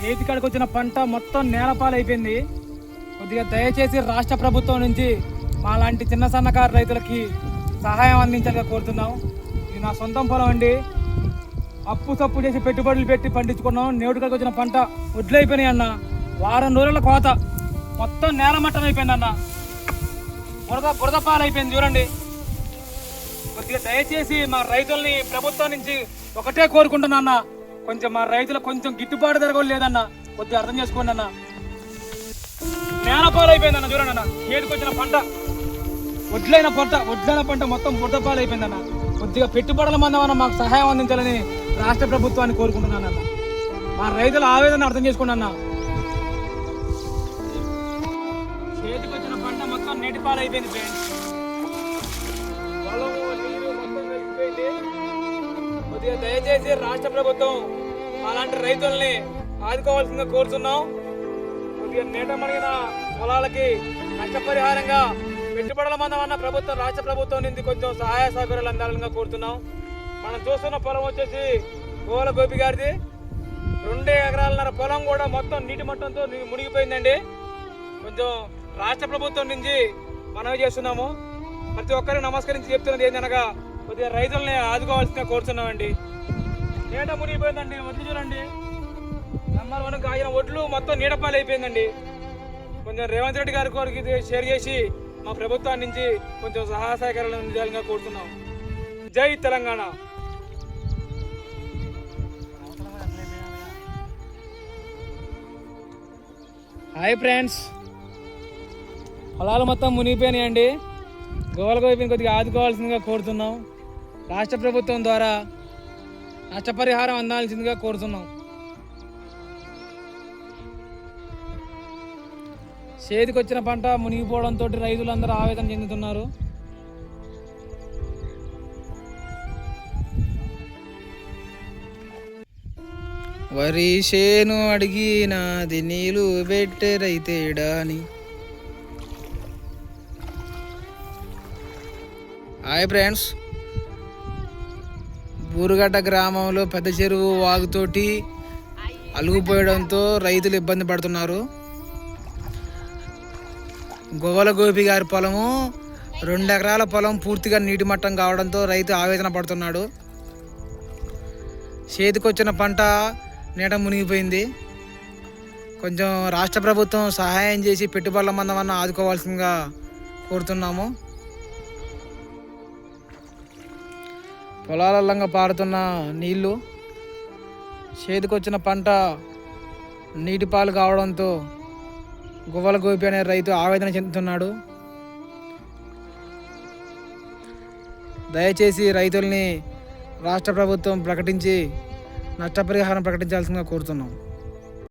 చేతికాడికి వచ్చిన పంట మొత్తం నేలపాలైపోయింది. కొద్దిగా దయచేసి రాష్ట్ర ప్రభుత్వం నుంచి మా లాంటి చిన్న సన్నకారు రైతులకి సహాయం అందించాలని కోరుతున్నాం. ఇది నా సొంతం పొలం అండి. అప్పు తప్పు చేసి పెట్టుబడులు పెట్టి పండించుకున్నాం. నేటికాడికి వచ్చిన పంట వడ్లైపోయినాయి అన్న. వారం రోజుల కోత మొత్తం నేలమట్టం అయిపోయింది అన్న. బురద పాలైపోయింది చూడండి. కొద్దిగా దయచేసి మా రైతుల్ని ప్రభుత్వం నుంచి ఒకటే కోరుకుంటున్నా అన్న, కొంచెం మా రైతులకు కొంచెం గిట్టుబాటు ధర కూడా లేదన్న, కొద్దిగా అర్థం చేసుకోండి అన్న. నేలపాలు అయిపోయిందన్న చూడండి అన్న. చేతికొచ్చిన పంట వడ్లైన పంట మొత్తం బురదపాలు అయిపోయిందన్న. కొద్దిగా పెట్టుబడుల మందమన్న మాకు సహాయం అందించాలని రాష్ట్ర ప్రభుత్వాన్ని కోరుకుంటున్నాను అన్న. మా రైతుల ఆవేదన అర్థం చేసుకోండి అన్న. చేతికొచ్చిన పంట మొత్తం నీటిపాలు అయిపోయింది ఫ్రెండ్స్. కొద్దిగా దయచేసి రాష్ట్ర ప్రభుత్వం అలాంటి రైతుల్ని ఆదుకోవాల్సిందిగా కోరుతున్నాం. కొద్దిగా నీట మణిగిన పొలాలకి నష్టపరిహారంగా పెట్టుబడుల మందమన్న రాష్ట్ర ప్రభుత్వం నుంచి కొంచెం సహాయ సహకారాలు అందాలని కోరుతున్నాం. మనం చూస్తున్న పొలం వచ్చేసి గోల గోపి గారిది. 2 ఎకరాలన్నర పొలం కూడా మొత్తం నీటి మట్టంతో మునిగిపోయిందండి. కొంచెం రాష్ట్ర ప్రభుత్వం నుంచి మనవి చేస్తున్నాము. ప్రతి ఒక్కరికి నమస్కరించి చెప్తున్నది ఏంటనగా కొద్దిగా రైతుల్ని ఆదుకోవాల్సిందిగా కోరుతున్నామండి. నీట మునిగిపోయిందండి. వడ్లు చూడండి, నెంబర్ 1 కాగిన వడ్లు మొత్తం నీడపాలు అయిపోయిందండి. కొంచెం రేవంత్ రెడ్డి గారి కోరికి షేర్ చేసి మా ప్రభుత్వం నుంచి కొంచెం సహాయ సహకారాలు అందించాలని కోరుతున్నాం. జై తెలంగాణ. హాయ్ ఫ్రెండ్స్, పొలాలు మొత్తం మునిగిపోయినాయండి. గోవలగోపిని కొద్దిగా ఆదుకోవాల్సిందిగా కోరుతున్నాం. రాష్ట్ర ప్రభుత్వం ద్వారా నష్టపరిహారం అందాల్సిందిగా కోరుతున్నాం. చేతికొచ్చిన పంట మునిగిపోవడంతో రైతులందరూ ఆవేదన చెందుతున్నారు. వరి చేను అడిగినాది నీళ్ళు పెట్టే రైతేడాని. హాయ్ ఫ్రెండ్స్, బూరుగడ్డ గ్రామంలో పెద్ద చెరువు వాగుతోటి అలుగుపోయడంతో రైతులు ఇబ్బంది పడుతున్నారు. గోవల గోపి గారి పొలము 2 ఎకరాల పొలం పూర్తిగా నీటి మట్టం కావడంతో రైతు ఆవేదన పడుతున్నాడు. చేతికొచ్చిన పంట నీట మునిగిపోయింది. కొంచెం రాష్ట్ర ప్రభుత్వం సహాయం చేసి పెట్టుబడుల మందమన్న ఆదుకోవాల్సిందిగా కోరుతున్నాము. పొలాలల్లంగా పారుతున్న నీళ్లు చేతికొచ్చిన పంట నీటిపాలు కావడంతో గువ్వల గోపి అనే రైతు ఆవేదన చెందుతున్నాడు. దయచేసి రైతుల్ని రాష్ట్ర ప్రభుత్వం ప్రకటించి నష్టపరిహారం ప్రకటించాల్సిందిగా కోరుతున్నాం.